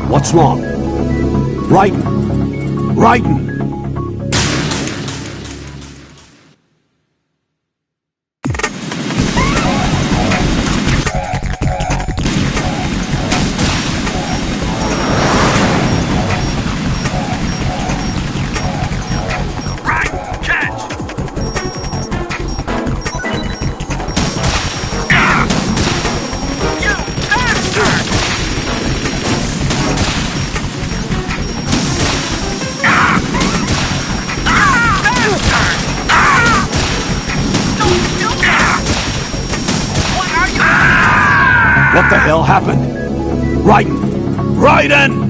What's wrong? Raiden! Raiden! What the hell happened? Raiden! Raiden!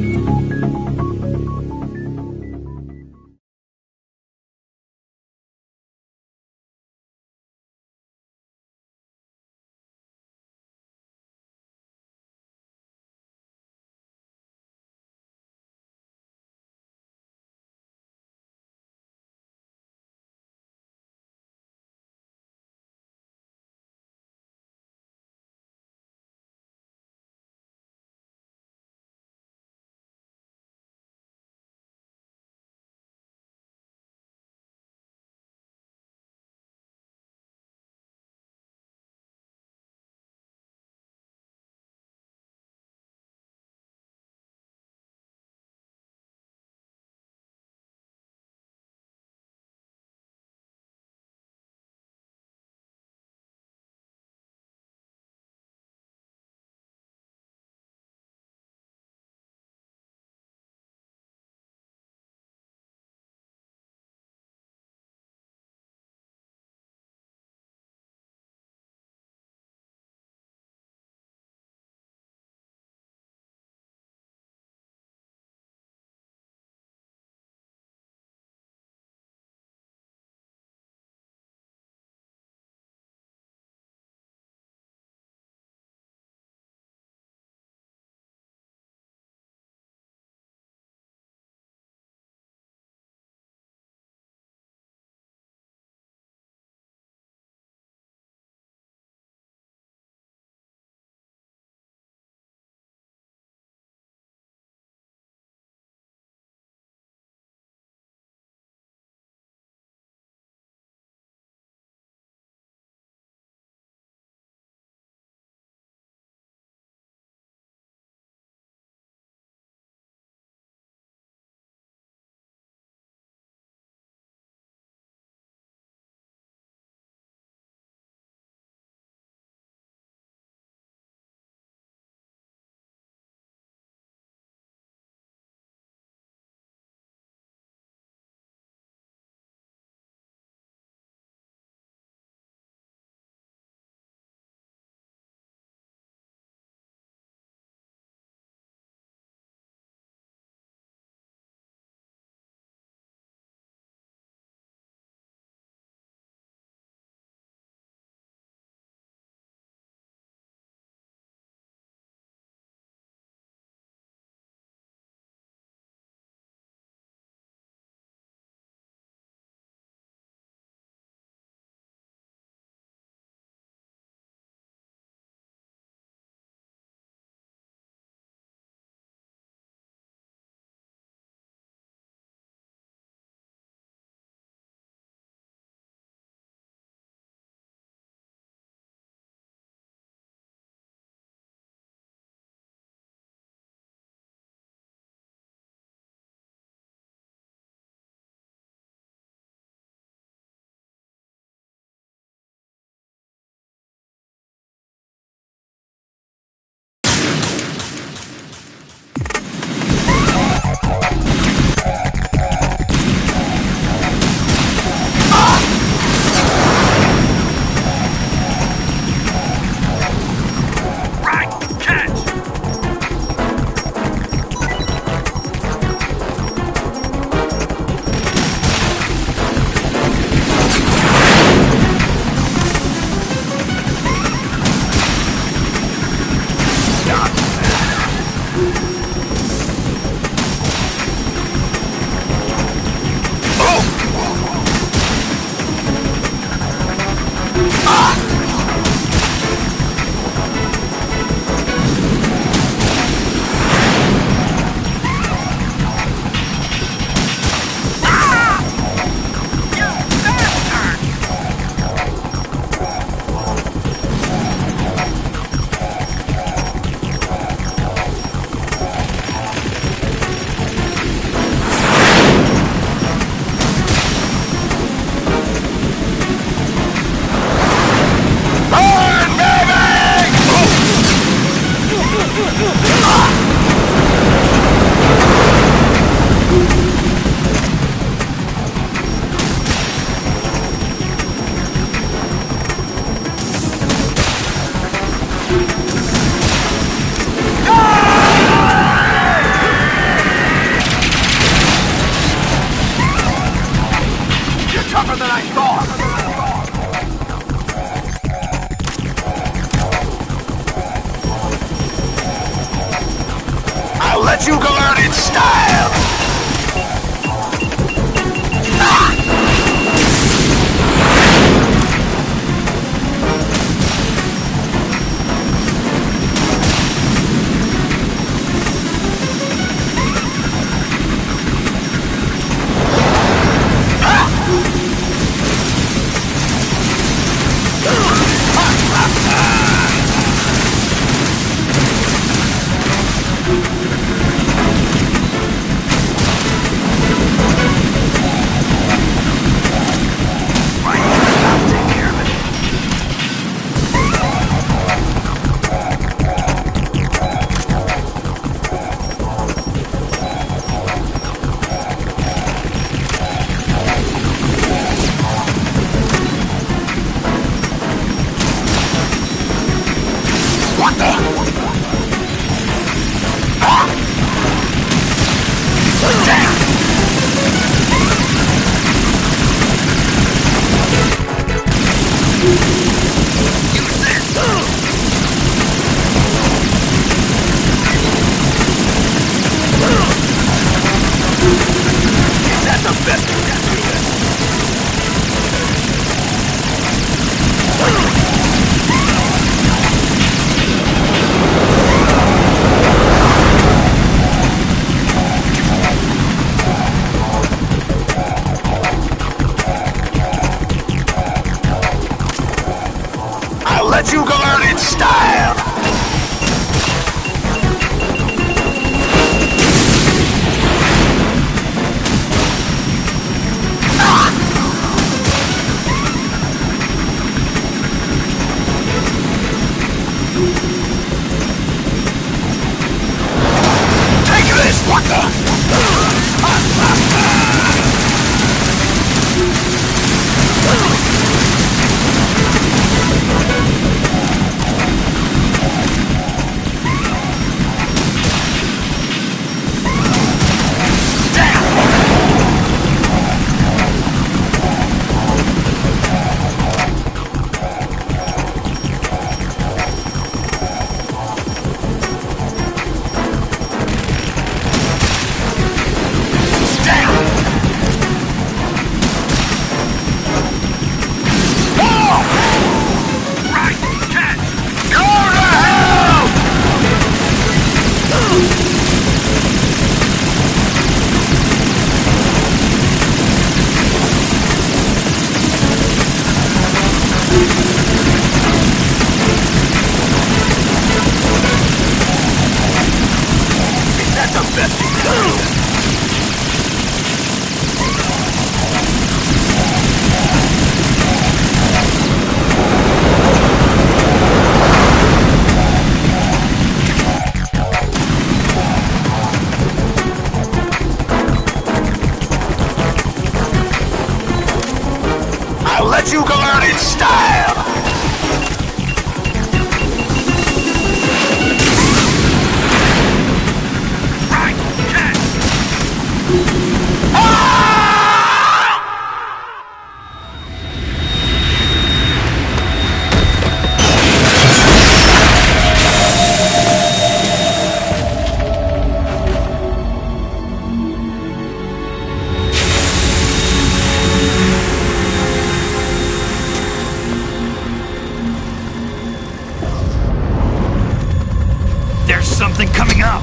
let you go out in style! Let you go out in style! Take this, what the? Let you go out in style! Right, catch! Something coming up!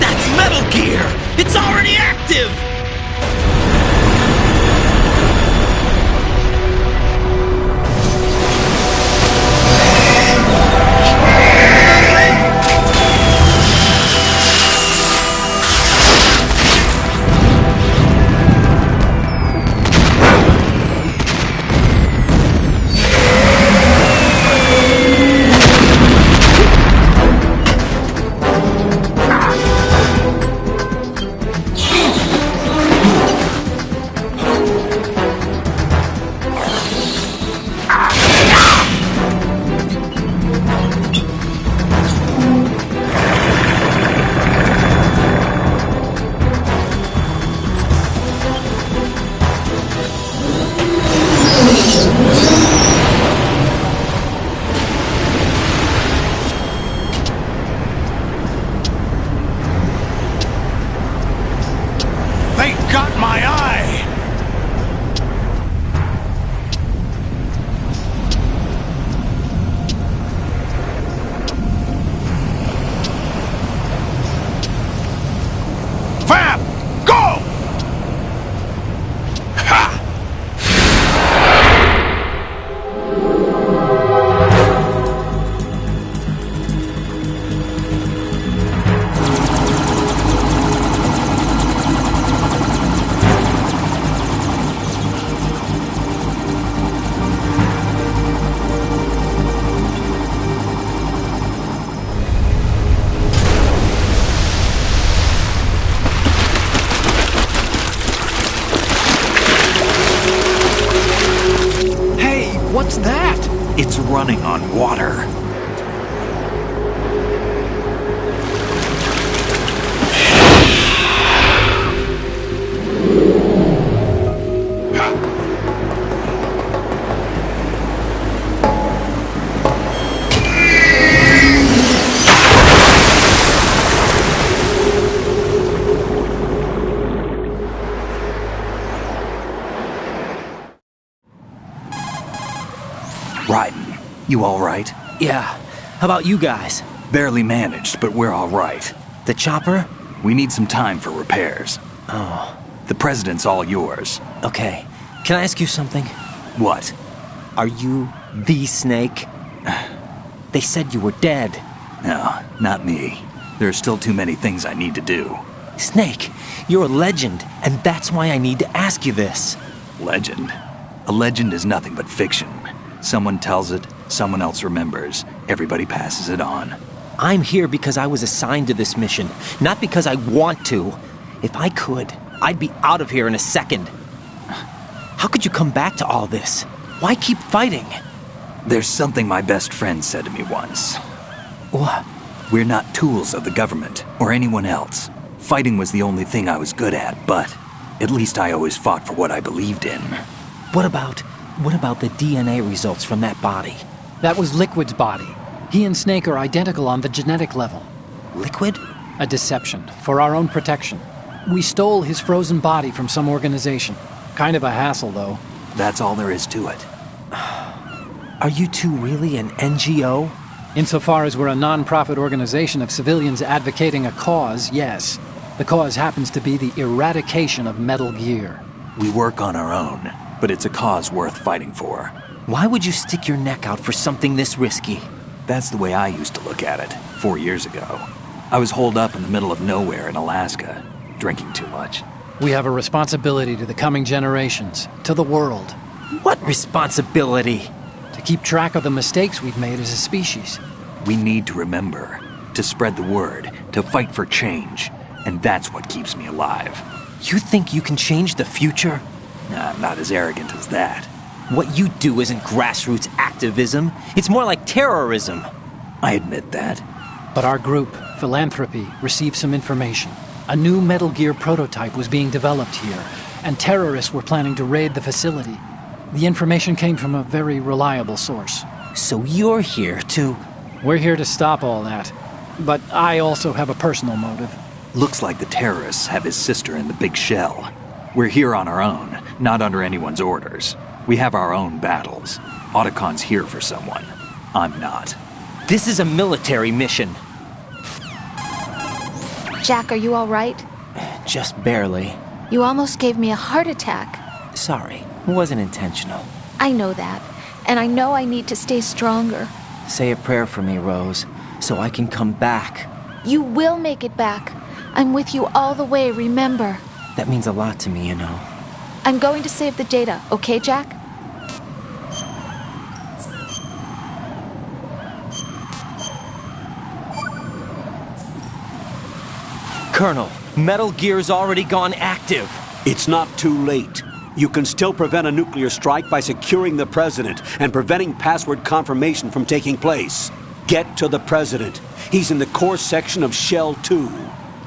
That's Metal Gear! It's already active! It's running on water. Raiden, you all right? Yeah. How about you guys? Barely managed, but we're all right. The chopper? We need some time for repairs. Oh. The president's all yours. Okay. Can I ask you something? What? Are you the Snake? They said you were dead. No, not me. There are still too many things I need to do. Snake, you're a legend, and that's why I need to ask you this. Legend? A legend is nothing but fiction. Someone tells it, someone else remembers. Everybody passes it on. I'm here because I was assigned to this mission, not because I want to. If I could, I'd be out of here in a second. How could you come back to all this? Why keep fighting? There's something my best friend said to me once. What? We're not tools of the government or anyone else. Fighting was the only thing I was good at, but at least I always fought for what I believed in. What about the DNA results from that body? That was Liquid's body. He and Snake are identical on the genetic level. Liquid? A deception, for our own protection. We stole his frozen body from some organization. Kind of a hassle, though. That's all there is to it. Are you two really an NGO? Insofar as we're a non-profit organization of civilians advocating a cause, yes. The cause happens to be the eradication of Metal Gear. We work on our own, but it's a cause worth fighting for. Why would you stick your neck out for something this risky? That's the way I used to look at it, 4 years ago. I was holed up in the middle of nowhere in Alaska, drinking too much. We have a responsibility to the coming generations, to the world. What responsibility? To keep track of the mistakes we've made as a species. We need to remember, to spread the word, to fight for change. And that's what keeps me alive. You think you can change the future? I'm not as arrogant as that. What you do isn't grassroots activism. It's more like terrorism. I admit that. But our group, Philanthropy, received some information. A new Metal Gear prototype was being developed here, and terrorists were planning to raid the facility. The information came from a very reliable source. So you're here to... We're here to stop all that. But I also have a personal motive. Looks like the terrorists have his sister in the big shell. We're here on our own, not under anyone's orders. We have our own battles. Otacon's here for someone. I'm not. This is a military mission. Jack, are you all right? Just barely. You almost gave me a heart attack. Sorry, it wasn't intentional. I know that, and I know I need to stay stronger. Say a prayer for me, Rose, so I can come back. You will make it back. I'm with you all the way, remember? That means a lot to me, you know. I'm going to save the data, okay, Jack? Colonel, Metal Gear's already gone active. It's not too late. You can still prevent a nuclear strike by securing the president and preventing password confirmation from taking place. Get to the president. He's in the core section of Shell 2.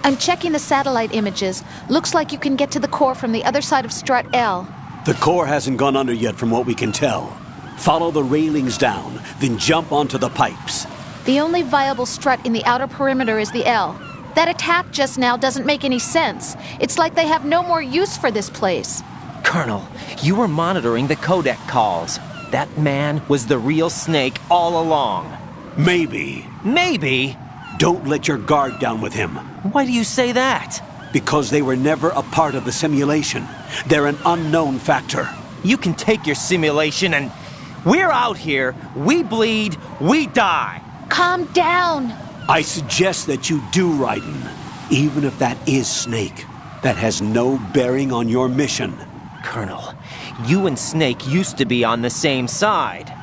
I'm checking the satellite images. Looks like you can get to the core from the other side of Strut L. The core hasn't gone under yet from what we can tell. Follow the railings down, then jump onto the pipes. The only viable strut in the outer perimeter is the L. That attack just now doesn't make any sense. It's like they have no more use for this place. Colonel, you were monitoring the codec calls. That man was the real Snake all along. Maybe. Maybe? Don't let your guard down with him. Why do you say that? Because they were never a part of the simulation. They're an unknown factor. You can take your simulation and... We're out here, we bleed, we die. Calm down. I suggest that you do, Raiden. Even if that is Snake. That has no bearing on your mission. Colonel, you and Snake used to be on the same side.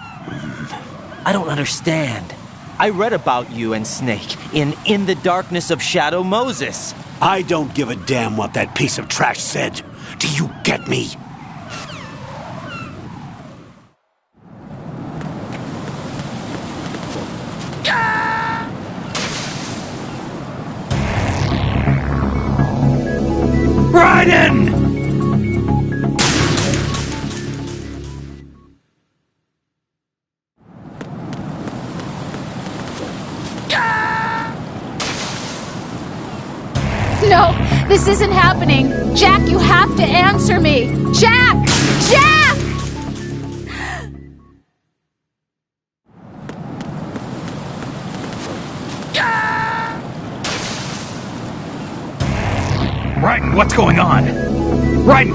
I don't understand. I read about you and Snake in the Darkness of Shadow Moses. I don't give a damn what that piece of trash said. Do you get me? Right in! No, this isn't happening. Jack, you have to answer me. Jack! Jack! Raiden, what's going on? Raiden!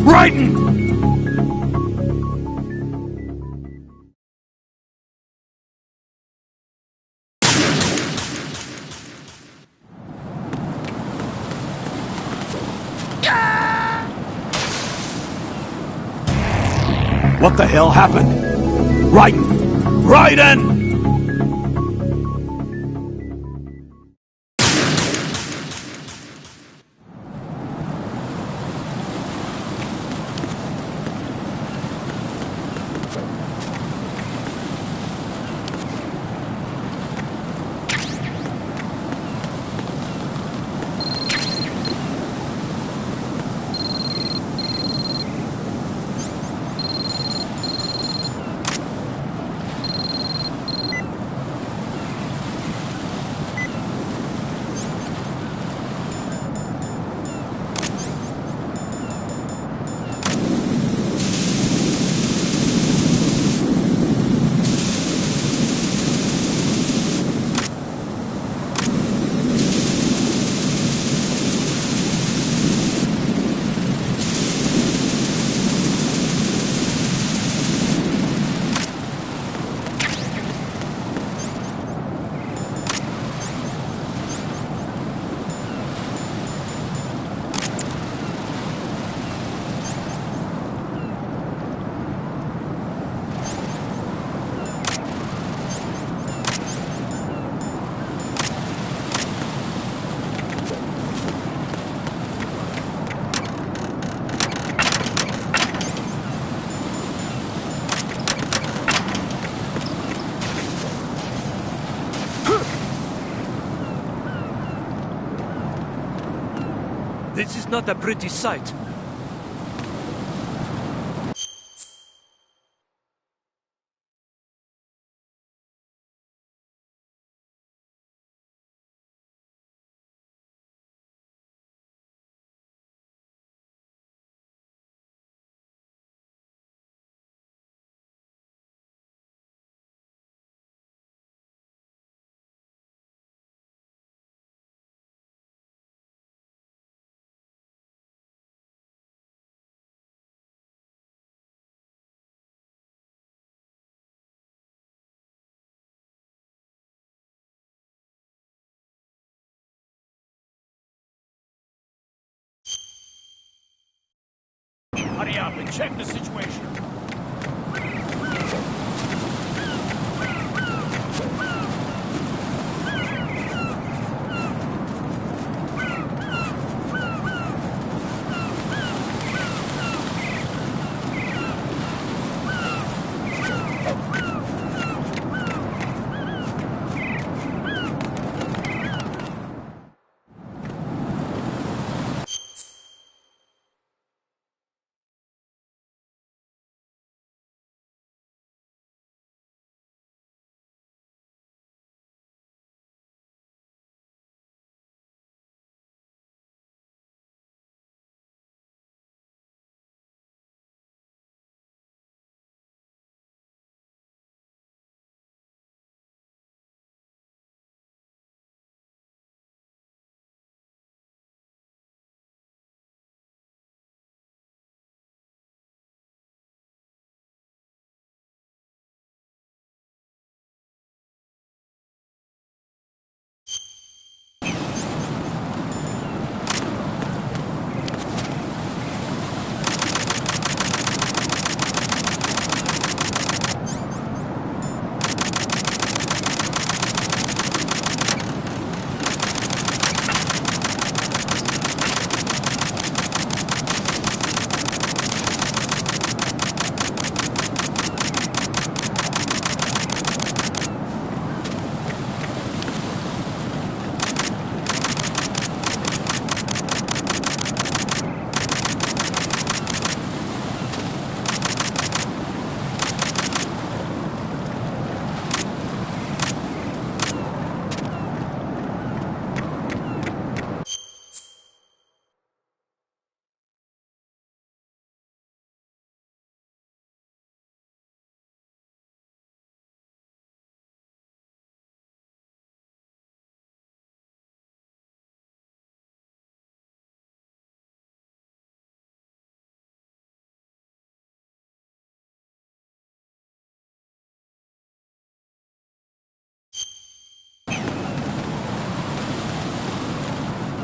Raiden! What the hell happened? Raiden! Raiden! This is not a pretty sight. Hurry up and check the situation.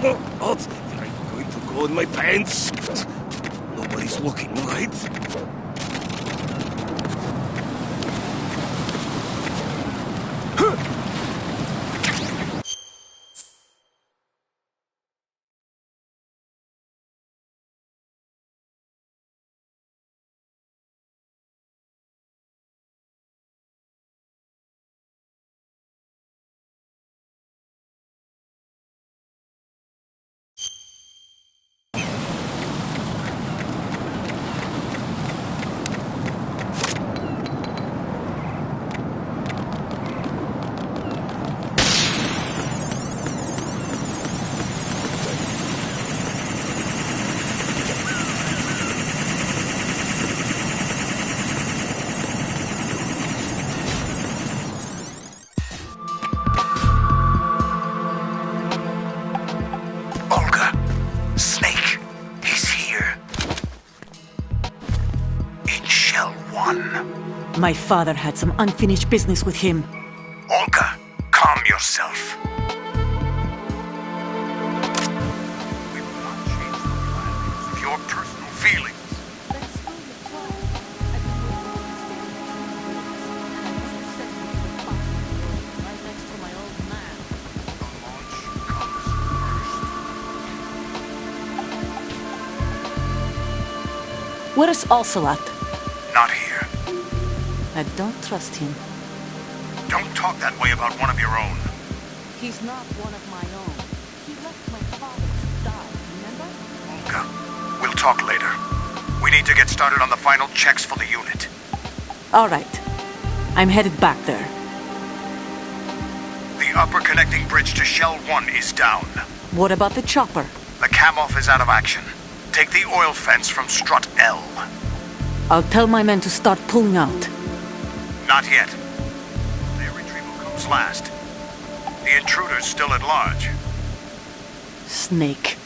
What? I'm going to go in my pants. Nobody's looking, right? Snake, he's here. In Shell 1. My father had some unfinished business with him. Olga, calm yourself. We will not change the plan because of your personal feelings. Where's Ocelot? Not here. I don't trust him. Don't talk that way about one of your own. He's not one of my own. He left my father to die, remember? Olga, we'll talk later. We need to get started on the final checks for the unit. All right. I'm headed back there. The upper connecting bridge to Shell 1 is down. What about the chopper? The cam-off is out of action. Take the oil fence from strut L. I'll tell my men to start pulling out. Not yet. Their retrieval comes last. The intruder's still at large. Snake.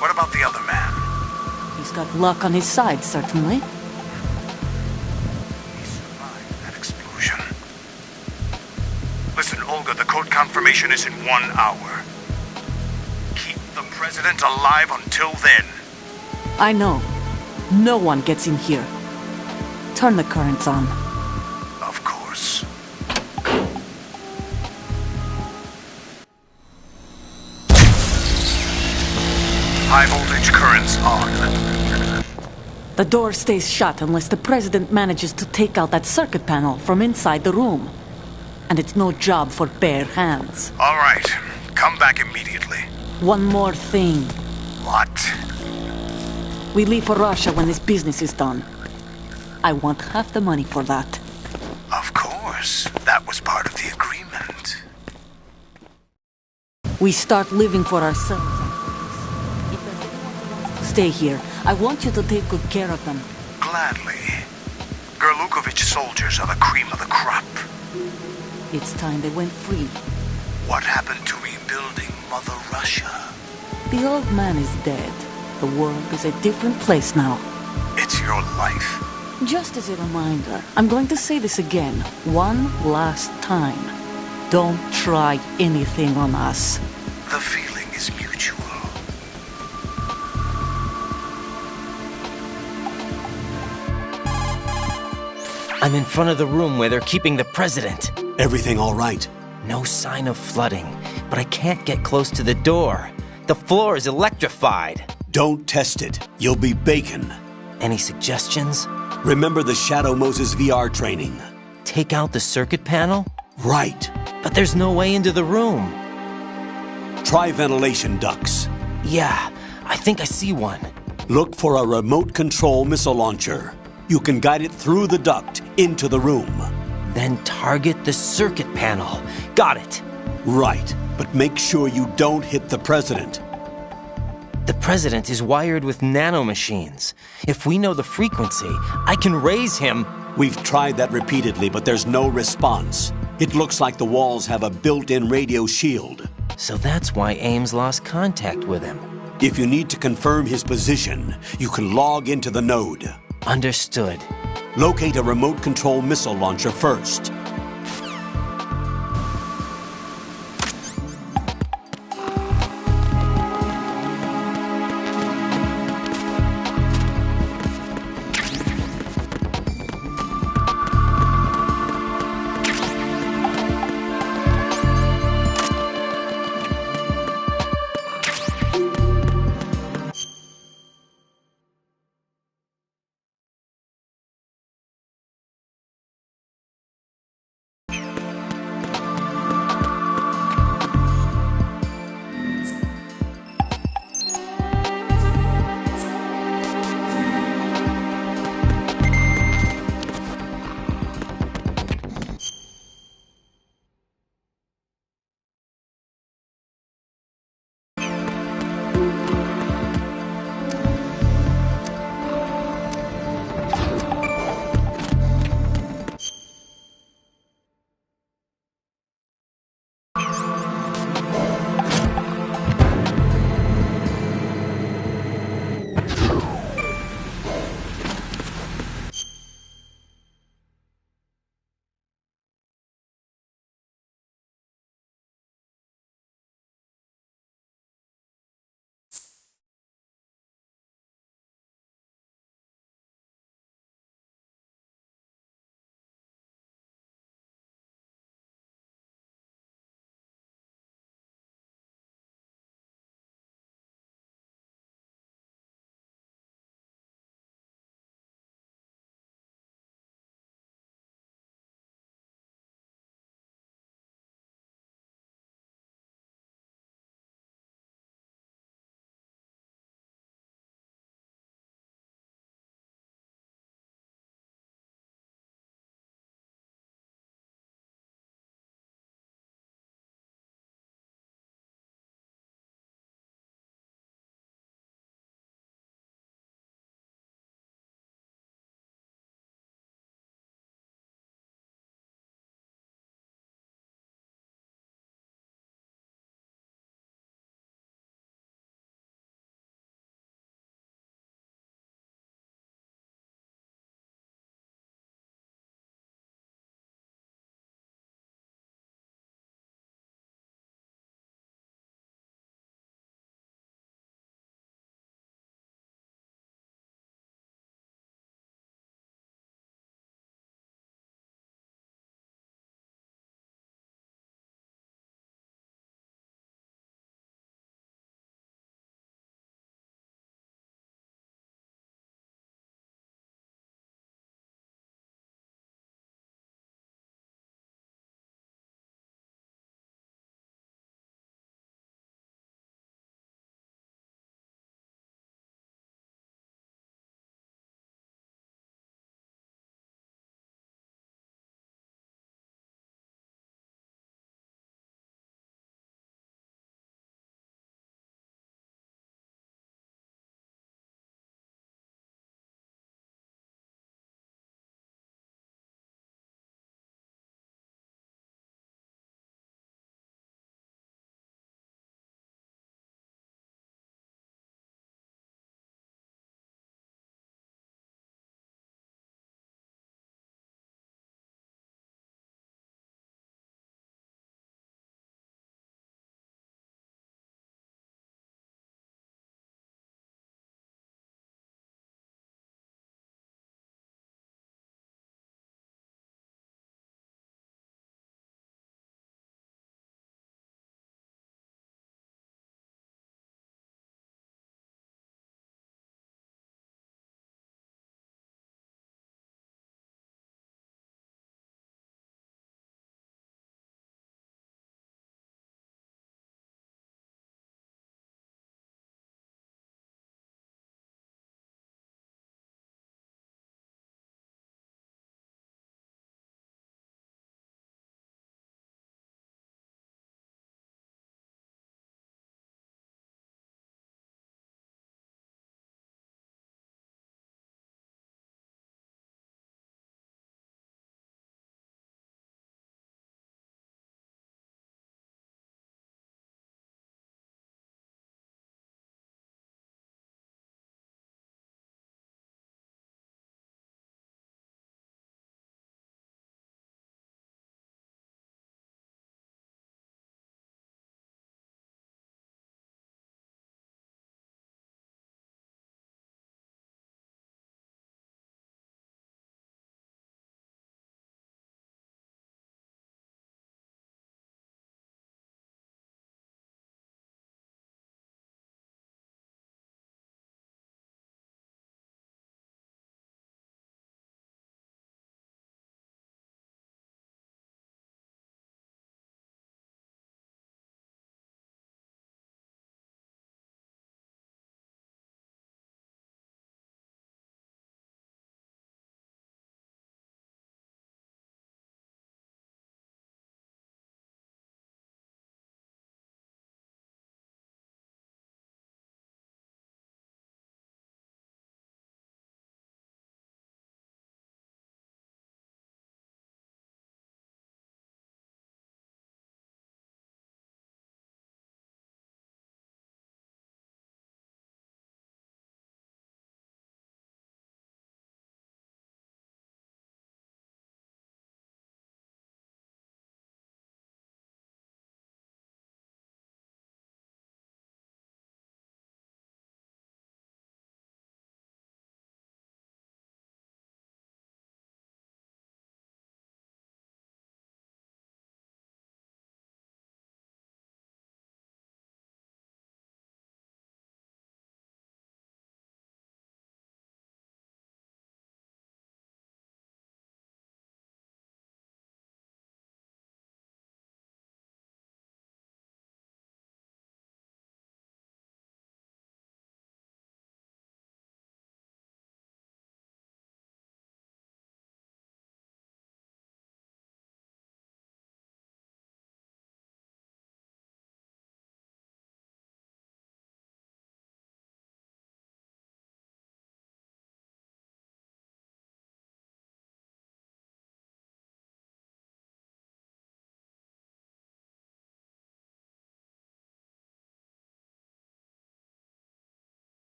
What about the other man? He's got luck on his side, certainly. He survived that explosion. Listen, Olga, the code confirmation is in 1 hour. Keep the president alive until then. I know. No one gets in here. Turn the currents on. Of course. High voltage currents on. The door stays shut unless the president manages to take out that circuit panel from inside the room. And it's no job for bare hands. All right. Come back immediately. One more thing. What? We leave for Russia when this business is done. I want half the money for that. Of course. That was part of the agreement. We start living for ourselves after this. If there's anyone who wants to stay here, I want you to take good care of them. Gladly. Gerlukovich soldiers are the cream of the crop. It's time they went free. What happened to rebuilding Mother Russia? The old man is dead. The world is a different place now. It's your life. Just as a reminder, I'm going to say this again, one last time. Don't try anything on us. The feeling is mutual. I'm in front of the room where they're keeping the president. Everything all right? No sign of flooding, but I can't get close to the door. The floor is electrified. Don't test it. You'll be bacon. Any suggestions? Remember the Shadow Moses VR training. Take out the circuit panel? Right. But there's no way into the room. Try ventilation ducts. Yeah, I think I see one. Look for a remote control missile launcher. You can guide it through the duct into the room. Then target the circuit panel. Got it. Right, but make sure you don't hit the president. The president is wired with nanomachines. If we know the frequency, I can raise him. We've tried that repeatedly, but there's no response. It looks like the walls have a built-in radio shield. So that's why Ames lost contact with him. If you need to confirm his position, you can log into the node. Understood. Locate a remote control missile launcher first.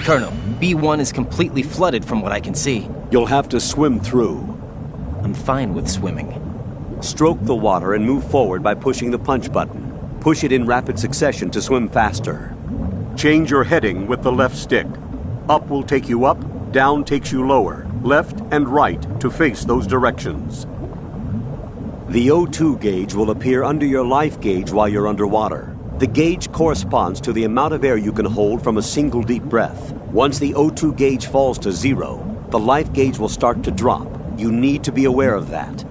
Colonel, B1 is completely flooded from what I can see. You'll have to swim through. I'm fine with swimming. Stroke the water and move forward by pushing the punch button. Push it in rapid succession to swim faster. Change your heading with the left stick. Up will take you up, down takes you lower, left and right to face those directions. The O2 gauge will appear under your life gauge while you're underwater. The gauge corresponds to the amount of air you can hold from a single deep breath. Once the O2 gauge falls to 0, the life gauge will start to drop. You need to be aware of that.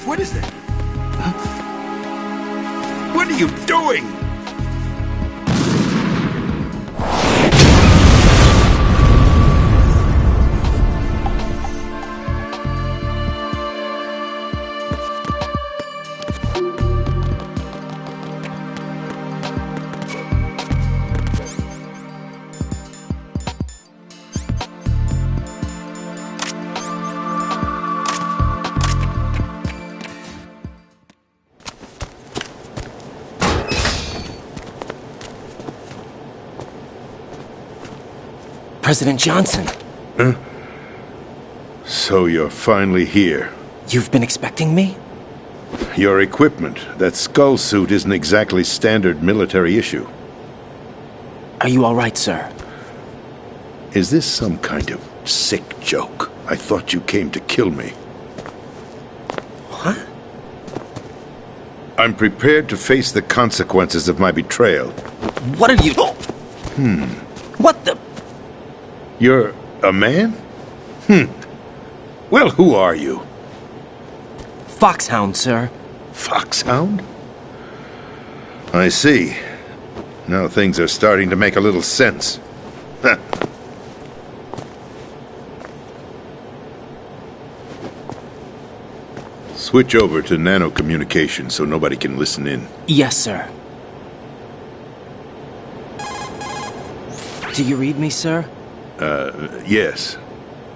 What is that? Huh? What are you doing? President Johnson. Huh? So you're finally here. You've been expecting me? Your equipment, that skull suit isn't exactly standard military issue. Are you all right, sir? Is this some kind of Sick joke. I thought you came to kill me. What? I'm prepared to face the consequences of my betrayal. What are you... What the... You're a man? Well, who are you? Foxhound, sir. Foxhound? I see. Now things are starting to make a little sense. Switch over to nanocommunication so nobody can listen in. Yes, sir. Do you read me, sir? Yes.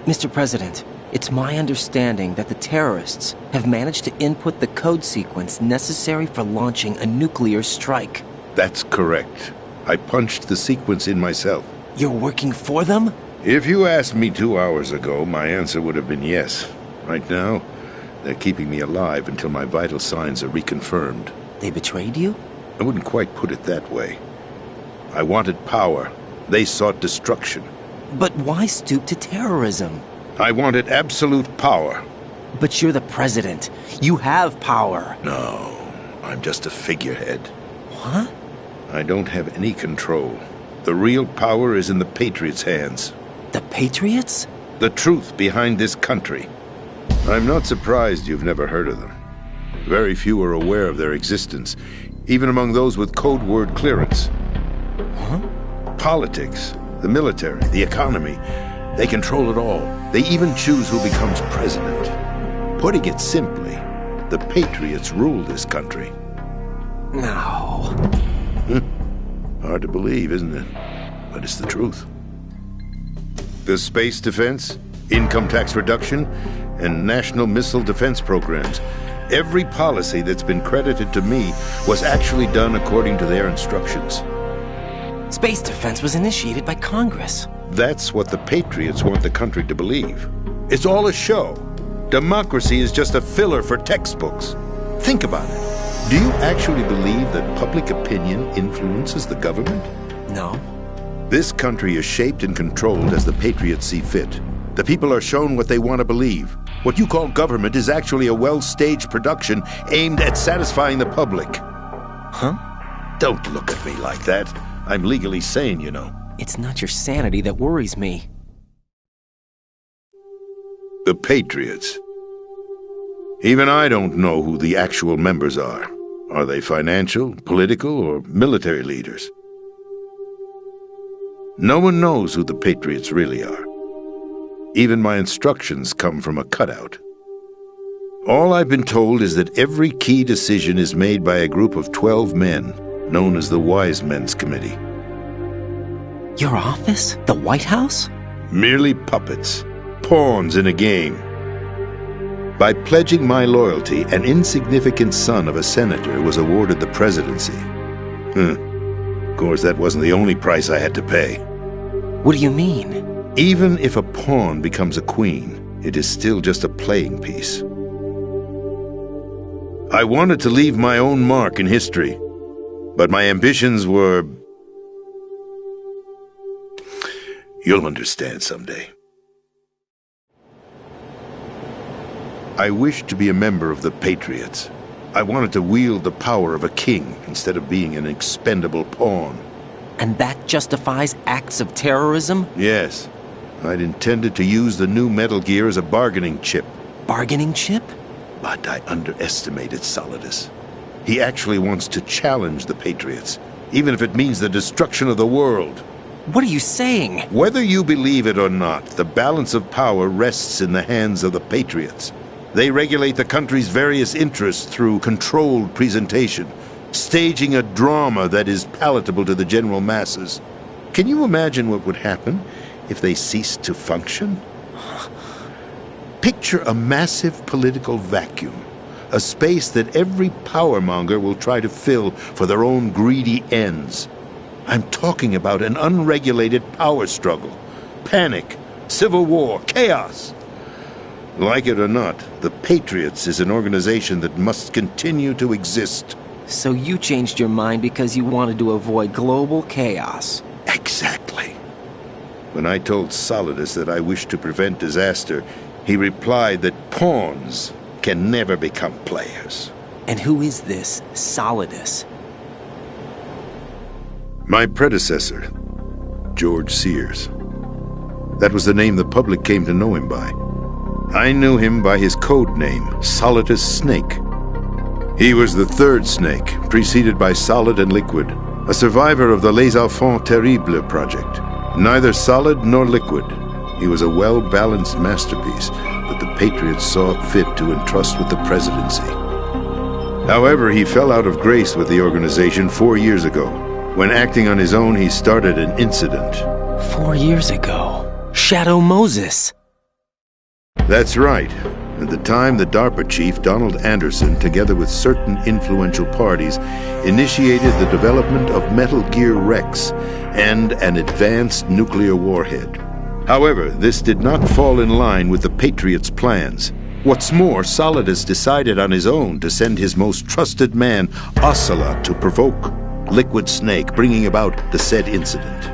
Mr. President, it's my understanding that the terrorists have managed to input the code sequence necessary for launching a nuclear strike. That's correct. I punched the sequence in myself. You're working for them? If you asked me 2 hours ago, my answer would have been yes. Right now, they're keeping me alive until my vital signs are reconfirmed. They betrayed you? I wouldn't quite put it that way. I wanted power. They sought destruction. But why stoop to terrorism? I wanted absolute power. But you're the president. You have power. No, I'm just a figurehead. What? I don't have any control. The real power is in the Patriots' hands. The Patriots? The truth behind this country. I'm not surprised you've never heard of them. Very few are aware of their existence, even among those with code word clearance. Huh? Politics, the military, the economy, they control it all. They even choose who becomes president. Putting it simply, the Patriots rule this country. No. Hard to believe, isn't it? But it's the truth. The space defense, income tax reduction, and national missile defense programs. Every policy that's been credited to me was actually done according to their instructions. Space defense was initiated by Congress. That's what the Patriots want the country to believe. It's all a show. Democracy is just a filler for textbooks. Think about it. Do you actually believe that public opinion influences the government? No. This country is shaped and controlled as the Patriots see fit. The people are shown what they want to believe. What you call government is actually a well-staged production aimed at satisfying the public. Huh? Don't look at me like that. I'm legally sane, you know. It's not your sanity that worries me. The Patriots. Even I don't know who the actual members are. Are they financial, political, or military leaders? No one knows who the Patriots really are. Even my instructions come from a cutout. All I've been told is that every key decision is made by a group of 12 men, known as the Wise Men's Committee. Your office? The White House? Merely puppets, pawns in a game. By pledging my loyalty, an insignificant son of a senator was awarded the presidency. Of course, that wasn't the only price I had to pay. What do you mean? Even if a pawn becomes a queen, it is still just a playing piece. I wanted to leave my own mark in history, but my ambitions were... You'll understand someday. I wished to be a member of the Patriots. I wanted to wield the power of a king instead of being an expendable pawn. And that justifies acts of terrorism? Yes. I'd intended to use the new Metal Gear as a bargaining chip. Bargaining chip? But I underestimated Solidus. He actually wants to challenge the Patriots, even if it means the destruction of the world. What are you saying? Whether you believe it or not, the balance of power rests in the hands of the Patriots. They regulate the country's various interests through controlled presentation, staging a drama that is palatable to the general masses. Can you imagine what would happen if they ceased to function? Picture a massive political vacuum, a space that every powermonger will try to fill for their own greedy ends. I'm talking about an unregulated power struggle, panic, civil war, chaos. Like it or not, the Patriots is an organization that must continue to exist. So you changed your mind because you wanted to avoid global chaos. Exactly. When I told Solidus that I wished to prevent disaster, he replied that pawns can never become players. And who is this Solidus? My predecessor, George Sears. That was the name the public came to know him by. I knew him by his code name, Solidus Snake. He was the third snake, preceded by Solid and Liquid, a survivor of the Les Enfants Terribles project. Neither solid nor liquid, he was a well-balanced masterpiece that the Patriots saw fit to entrust with the presidency. However, he fell out of grace with the organization 4 years ago. When acting on his own, he started an incident. 4 years ago? Shadow Moses! That's right. At the time, the DARPA chief, Donald Anderson, together with certain influential parties, initiated the development of Metal Gear Rex and an advanced nuclear warhead. However, this did not fall in line with the Patriots' plans. What's more, Solidus decided on his own to send his most trusted man, Ocelot, to provoke Liquid Snake, bringing about the said incident.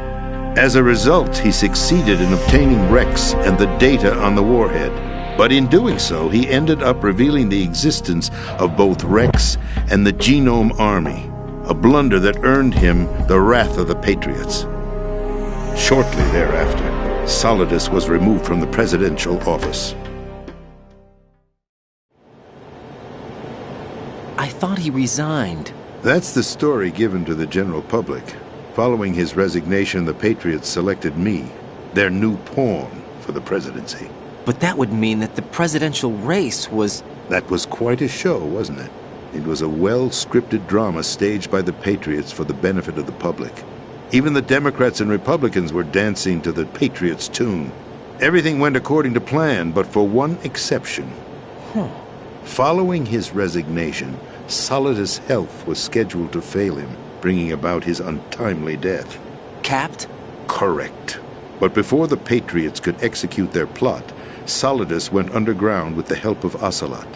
As a result, he succeeded in obtaining Rex and the data on the warhead. But in doing so, he ended up revealing the existence of both Rex and the Genome Army, a blunder that earned him the wrath of the Patriots. Shortly thereafter, Solidus was removed from the presidential office. I thought he resigned. That's the story given to the general public. Following his resignation, the Patriots selected me, their new pawn, for the presidency. But that would mean that the presidential race was... That was quite a show, wasn't it? It was a well-scripted drama staged by the Patriots for the benefit of the public. Even the Democrats and Republicans were dancing to the Patriots' tune. Everything went according to plan, but for one exception. Following his resignation, Solidus' health was scheduled to fail him, bringing about his untimely death. Capped? Correct. But before the Patriots could execute their plot, Solidus went underground with the help of Ocelot.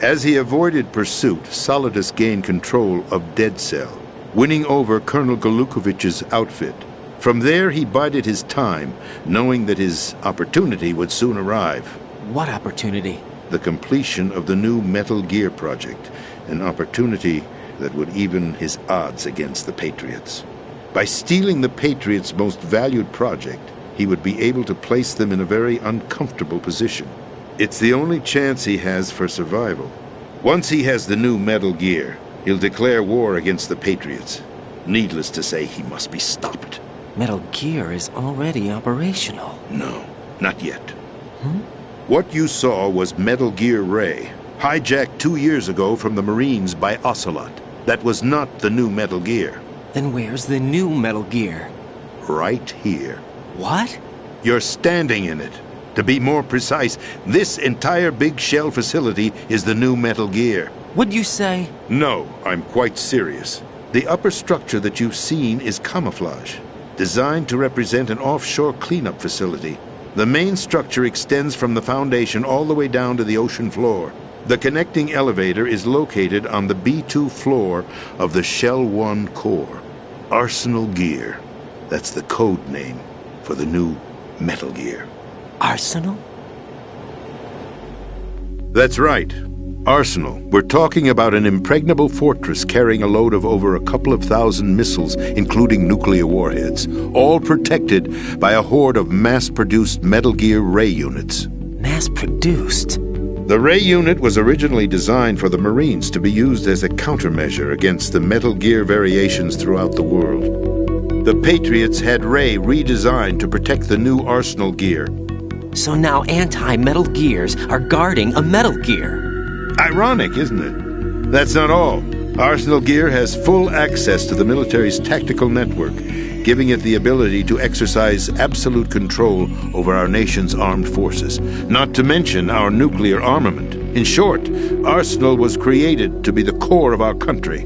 As he avoided pursuit, Solidus gained control of Dead Cell, winning over Colonel Golukovich's outfit. From there, he bided his time, knowing that his opportunity would soon arrive. What opportunity? The completion of the new Metal Gear project, an opportunity that would even his odds against the Patriots. By stealing the Patriots' most valued project, he would be able to place them in a very uncomfortable position. It's the only chance he has for survival. Once he has the new Metal Gear, he'll declare war against the Patriots. Needless to say, he must be stopped. Metal Gear is already operational. No, not yet. What you saw was Metal Gear Ray, hijacked 2 years ago from the Marines by Ocelot. That was not the new Metal Gear. Then where's the new Metal Gear? Right here. What? You're standing in it. To be more precise, this entire big shell facility is the new Metal Gear. What'd you say? No, I'm quite serious. The upper structure that you've seen is camouflage, designed to represent an offshore cleanup facility. The main structure extends from the foundation all the way down to the ocean floor. The connecting elevator is located on the B2 floor of the Shell 1 core. Arsenal Gear. That's the code name for the new Metal Gear. Arsenal? That's right. Arsenal. We're talking about an impregnable fortress carrying a load of over a couple of thousand missiles, including nuclear warheads, all protected by a horde of mass-produced Metal Gear Ray units. Mass-produced? The Ray unit was originally designed for the Marines to be used as a countermeasure against the Metal Gear variations throughout the world. The Patriots had Ray redesigned to protect the new Arsenal Gear. So now anti-Metal Gears are guarding a Metal Gear. Ironic, isn't it? That's not all. Arsenal Gear has full access to the military's tactical network, giving it the ability to exercise absolute control over our nation's armed forces, not to mention our nuclear armament. In short, Arsenal was created to be the core of our country.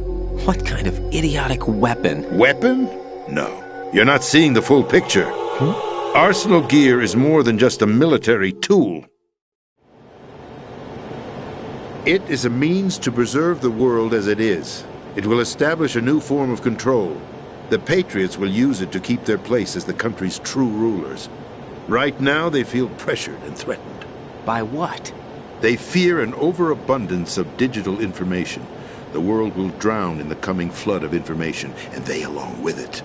What kind of idiotic weapon? Weapon? No. You're not seeing the full picture. Arsenal Gear is more than just a military tool. It is a means to preserve the world as it is. It will establish a new form of control. The Patriots will use it to keep their place as the country's true rulers. Right now, they feel pressured and threatened. By what? They fear an overabundance of digital information. The world will drown in the coming flood of information, and they along with it.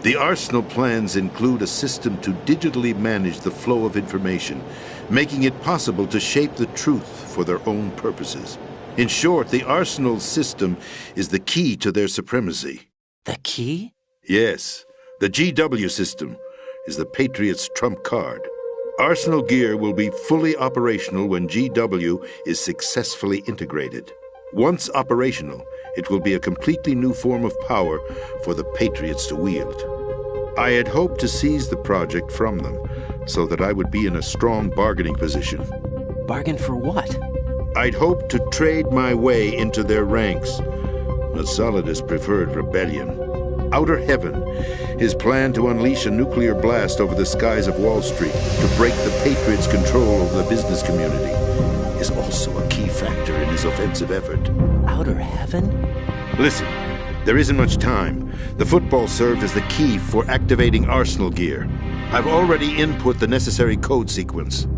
The Arsenal plans include a system to digitally manage the flow of information, making it possible to shape the truth for their own purposes. In short, the Arsenal system is the key to their supremacy. The key? Yes, the GW system is the Patriots' trump card. Arsenal gear will be fully operational when GW is successfully integrated. Once operational, it will be a completely new form of power for the Patriots to wield. I had hoped to seize the project from them, so that I would be in a strong bargaining position. Bargain for what? I'd hoped to trade my way into their ranks, but Solidus preferred rebellion. Outer Heaven, his plan to unleash a nuclear blast over the skies of Wall Street to break the Patriots' control over the business community, is also a key factor in his offensive effort. Outer Heaven? Listen, there isn't much time. The football served as the key for activating Arsenal gear. I've already input the necessary code sequence.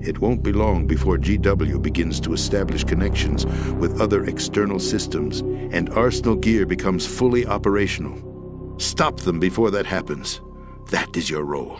It won't be long before GW begins to establish connections with other external systems, and Arsenal gear becomes fully operational. Stop them before that happens. That is your role.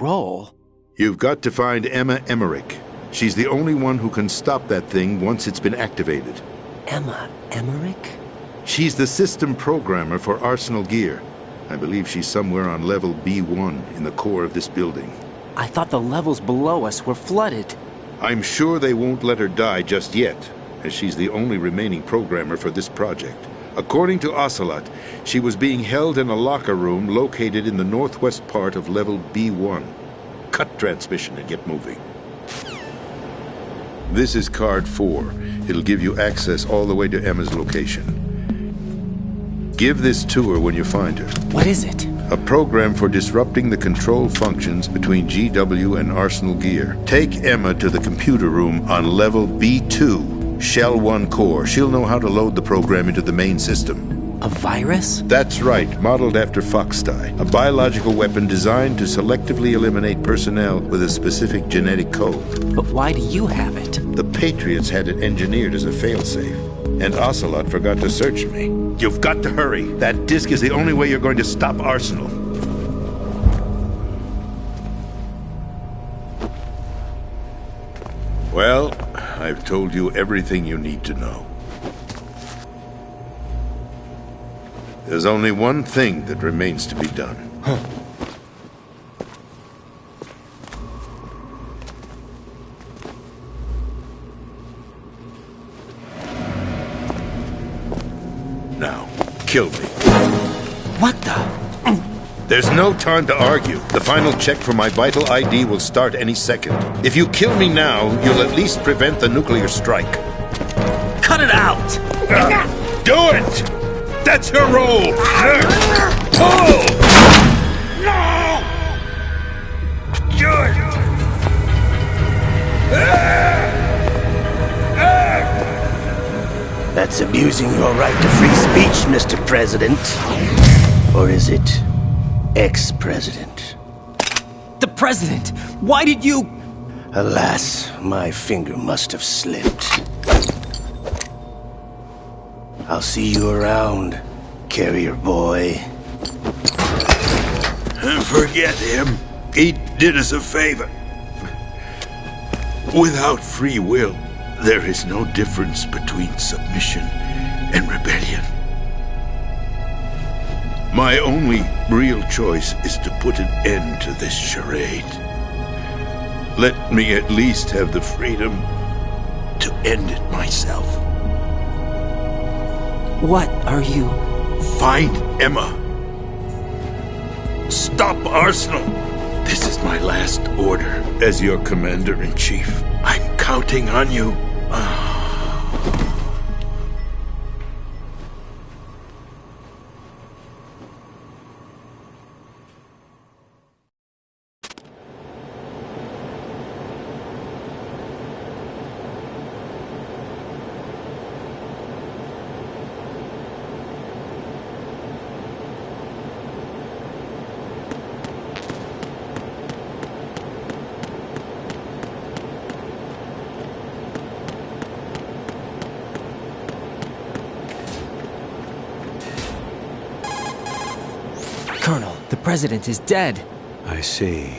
Role? You've got to find Emma Emmerich. She's the only one who can stop that thing once it's been activated. Emma Emmerich? She's the system programmer for Arsenal gear. I believe she's somewhere on level B1 in the core of this building. I thought the levels below us were flooded. I'm sure they won't let her die just yet, as she's the only remaining programmer for this project. According to Ocelot, she was being held in a locker room located in the northwest part of level B1. Cut transmission and get moving. This is card 4. It'll give you access all the way to Emma's location. Give this to her when you find her. What is it? A program for disrupting the control functions between GW and Arsenal gear. Take Emma to the computer room on level B2, Shell 1 core. She'll know how to load the program into the main system. A virus? That's right, modeled after Foxdie, a biological weapon designed to selectively eliminate personnel with a specific genetic code. But why do you have it? The Patriots had it engineered as a failsafe, and Ocelot forgot to search me. You've got to hurry. That disk is the only way you're going to stop Arsenal. Well, I've told you everything you need to know. There's only one thing that remains to be done. Now, kill me. What the? There's no time to argue. The final check for my vital ID will start any second. If you kill me now, you'll at least prevent the nuclear strike. Cut it out! Do it! That's her role! Pull! No! Good! That's abusing your right to free speech, Mr. President. Or is it ex-president? The president! Why did you... Alas, my finger must have slipped. I'll see you around, carrier boy. Forget him. He did us a favor. Without free will, there is no difference between submission and rebellion. My only real choice is to put an end to this charade. Let me at least have the freedom to end it myself. What are you... Find Emma. Stop Arsenal. This is my last order as your commander-in-chief. I'm counting on you. Colonel, the president is dead. I see.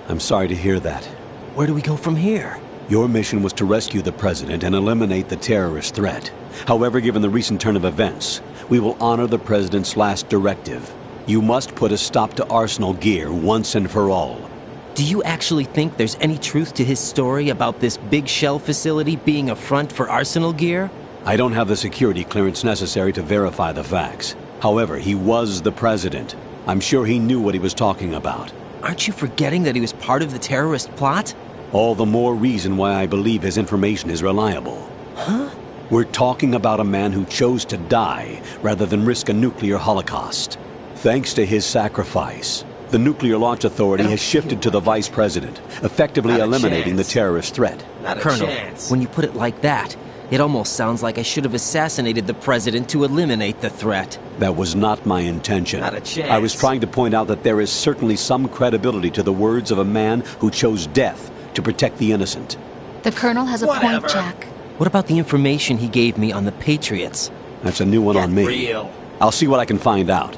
I'm sorry to hear that. Where do we go from here? Your mission was to rescue the president and eliminate the terrorist threat. However, given the recent turn of events, we will honor the president's last directive. You must put a stop to Arsenal Gear once and for all. Do you actually think there's any truth to his story about this big shell facility being a front for Arsenal Gear? I don't have the security clearance necessary to verify the facts. However, he was the president. I'm sure he knew what he was talking about. Aren't you forgetting that he was part of the terrorist plot? All the more reason why I believe his information is reliable. Huh? We're talking about a man who chose to die rather than risk a nuclear holocaust. Thanks to his sacrifice, the Nuclear Launch Authority has shifted to the vice president, effectively eliminating the terrorist threat. Colonel, when you put it like that, it almost sounds like I should have assassinated the president to eliminate the threat. That was not my intention. Not a chance. I was trying to point out that there is certainly some credibility to the words of a man who chose death to protect the innocent. The Colonel has a point, Jack. What about the information he gave me on the Patriots? That's a new one on me. Real. I'll see what I can find out.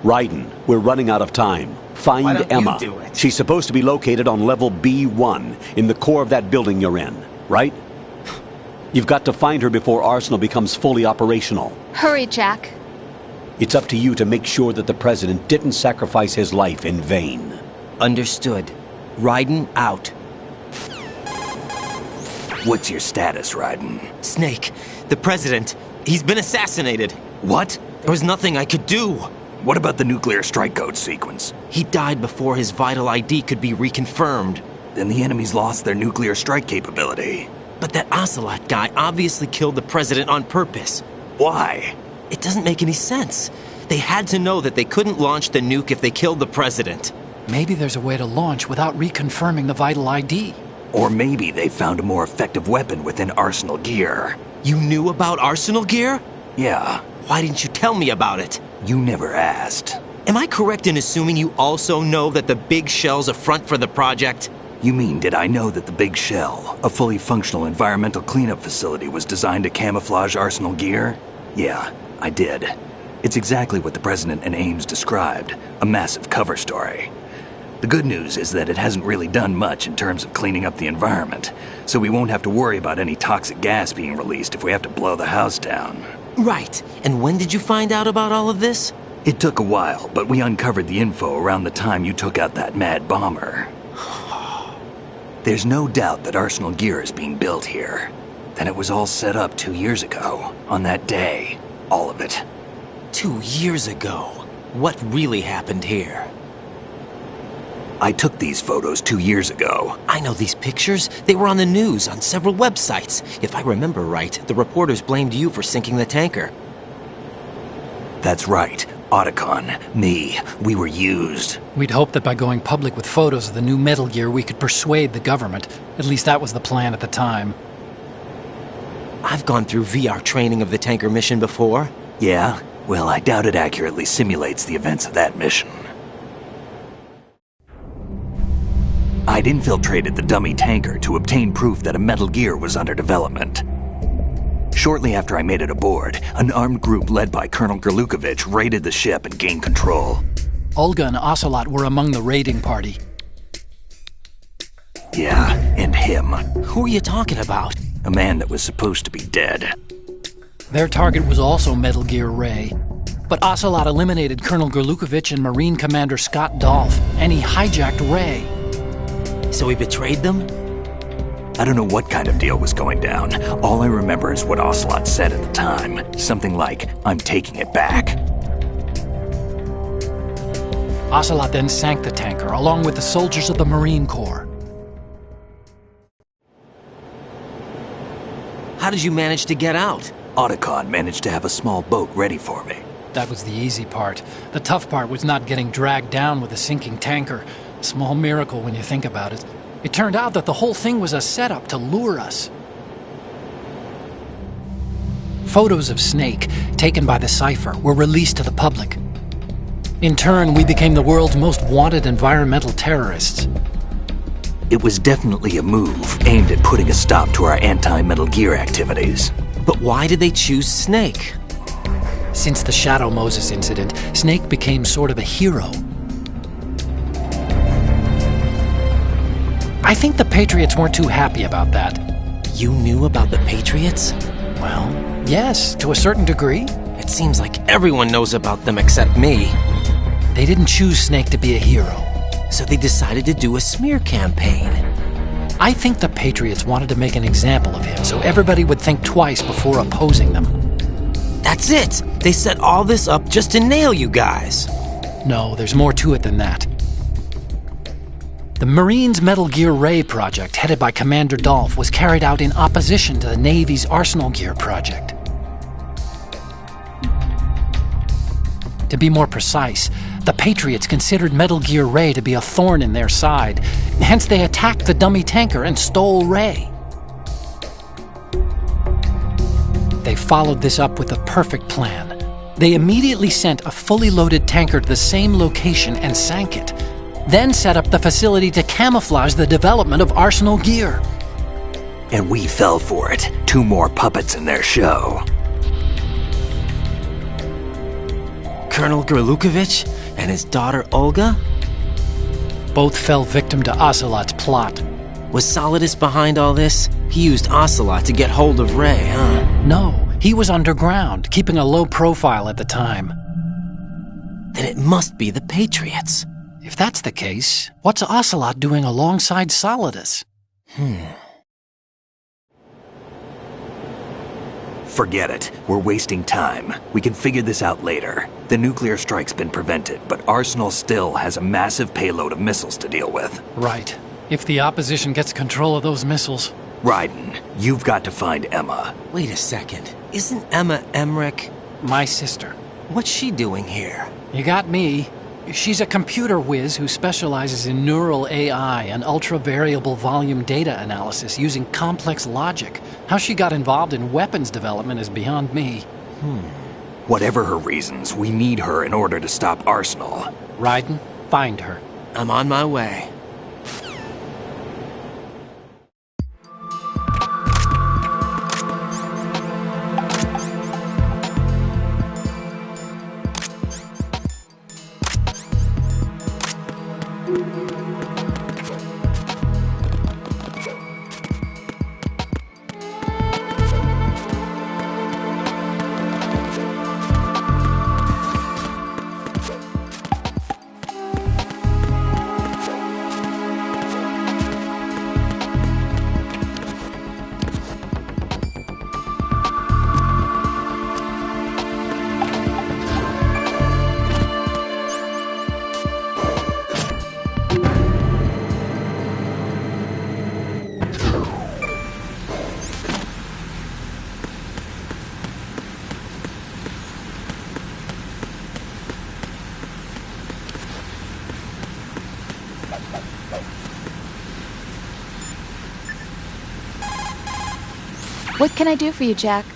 Raiden, we're running out of time. Find Why don't Emma. you do it? She's supposed to be located on level B1, in the core of that building you're in, right? You've got to find her before Arsenal becomes fully operational. Hurry, Jack. It's up to you to make sure that the president didn't sacrifice his life in vain. Understood. Raiden out. What's your status, Raiden? Snake, the president, he's been assassinated. What? There was nothing I could do. What about the nuclear strike code sequence? He died before his vital ID could be reconfirmed. Then the enemy's lost their nuclear strike capability. But that Ocelot guy obviously killed the president on purpose. Why? It doesn't make any sense. They had to know that they couldn't launch the nuke if they killed the president. Maybe there's a way to launch without reconfirming the vital ID. Or maybe they found a more effective weapon within Arsenal Gear. You knew about Arsenal Gear? Yeah. Why didn't you tell me about it? You never asked. Am I correct in assuming you also know that the big shell's a front for the project? You mean, did I know that the Big Shell, a fully functional environmental cleanup facility, was designed to camouflage Arsenal Gear? Yeah, I did. It's exactly what the President and Ames described, a massive cover story. The good news is that it hasn't really done much in terms of cleaning up the environment, so we won't have to worry about any toxic gas being released if we have to blow the house down. Right. And when did you find out about all of this? It took a while, but we uncovered the info around the time you took out that mad bomber. There's no doubt that Arsenal Gear is being built here. Then it was all set up 2 years ago, on that day. All of it. 2 years ago? What really happened here? I took these photos 2 years ago. I know these pictures. They were on the news, on several websites. If I remember right, the reporters blamed you for sinking the tanker. That's right. Otacon, me, we were used. We'd hoped that by going public with photos of the new Metal Gear, we could persuade the government. At least that was the plan at the time. I've gone through VR training of the tanker mission before. Yeah? Well, I doubt it accurately simulates the events of that mission. I'd infiltrated the dummy tanker to obtain proof that a Metal Gear was under development. Shortly after I made it aboard, an armed group led by Colonel Gerlukovich raided the ship and gained control. Olga and Ocelot were among the raiding party. Yeah, and him. Who are you talking about? A man that was supposed to be dead. Their target was also Metal Gear Ray. But Ocelot eliminated Colonel Gerlukovich and Marine Commander Scott Dolph, and he hijacked Ray. So he betrayed them? I don't know what kind of deal was going down. All I remember is what Ocelot said at the time. Something like, "I'm taking it back." Ocelot then sank the tanker, along with the soldiers of the Marine Corps. How did you manage to get out? Otacon managed to have a small boat ready for me. That was the easy part. The tough part was not getting dragged down with a sinking tanker. A small miracle when you think about it. It turned out that the whole thing was a setup to lure us. Photos of Snake, taken by the Cypher, were released to the public. In turn, we became the world's most wanted environmental terrorists. It was definitely a move aimed at putting a stop to our anti-Metal Gear activities. But why did they choose Snake? Since the Shadow Moses incident, Snake became sort of a hero. I think the Patriots weren't too happy about that. You knew about the Patriots? Well, yes, to a certain degree. It seems like everyone knows about them except me. They didn't choose Snake to be a hero. So they decided to do a smear campaign. I think the Patriots wanted to make an example of him so everybody would think twice before opposing them. That's it! They set all this up just to nail you guys. No, there's more to it than that. The Marines' Metal Gear Ray project, headed by Commander Dolph, was carried out in opposition to the Navy's Arsenal Gear project. To be more precise, the Patriots considered Metal Gear Ray to be a thorn in their side. Hence, they attacked the dummy tanker and stole Ray. They followed this up with a perfect plan. They immediately sent a fully loaded tanker to the same location and sank it. Then set up the facility to camouflage the development of Arsenal Gear. And we fell for it. 2 more puppets in their show. Colonel Gerlukovich and his daughter Olga? Both fell victim to Ocelot's plot. Was Solidus behind all this? He used Ocelot to get hold of Ray, huh? No, he was underground, keeping a low profile at the time. Then it must be the Patriots. If that's the case, what's Ocelot doing alongside Solidus? Forget it. We're wasting time. We can figure this out later. The nuclear strike's been prevented, but Arsenal still has a massive payload of missiles to deal with. Right. If the opposition gets control of those missiles. Raiden, you've got to find Emma. Wait a second. Isn't Emma Emmerich? My sister. What's she doing here? You got me. She's a computer whiz who specializes in neural AI and ultra-variable volume data analysis using complex logic. How she got involved in weapons development is beyond me. Whatever her reasons, we need her in order to stop Arsenal. Raiden, find her. I'm on my way. What can I do for you, Jack?